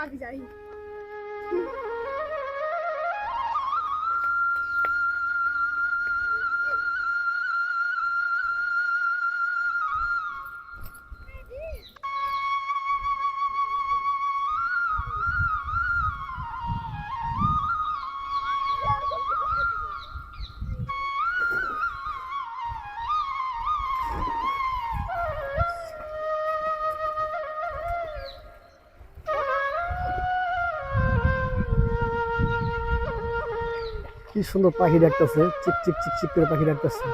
পাখি যাই কি সুন্দর পাখি ডাকতেছে, চিক চিক চিক চিক করে পাখি ডাকতেছে।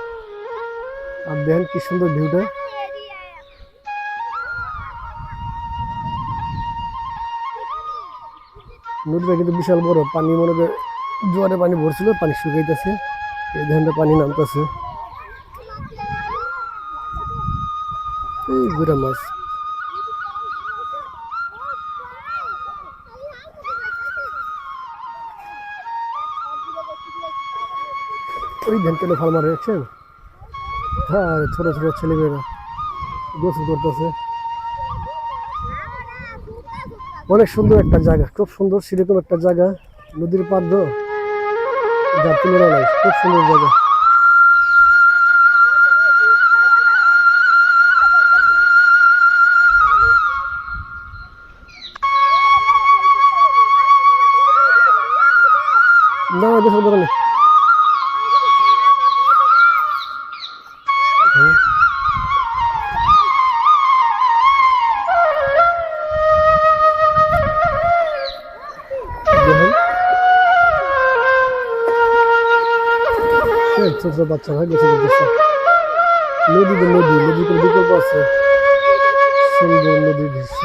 আর দেখেন কি সুন্দর ভিউটা। নদীটা কিন্তু বিশাল বড়, পানি মনে করে জোয়ারে পানি ভরছিল, পানি শুকাইতেছে, এই ধানটা পানি নামতেছে। এই গুড়া মাছ ওই ধান কেন ফাল মারে দেখছেন? হ্যাঁ, ছোট ছোট ছেলেমেয়েরা গোসল করতেছে। অনেক সুন্দর একটা জায়গা, খুব সুন্দর সেরকম একটা জায়গা, নদীর পাড় তো, যার তুলনা নাই, খুব সুন্দর জায়গা। না গোসল করে ছোট ছোট বাচ্চারা গোসল করতেছে। নদী তো নদী, নদীর কোনো বিকল্প আছে? সুন্দর নদীর দৃশ্য।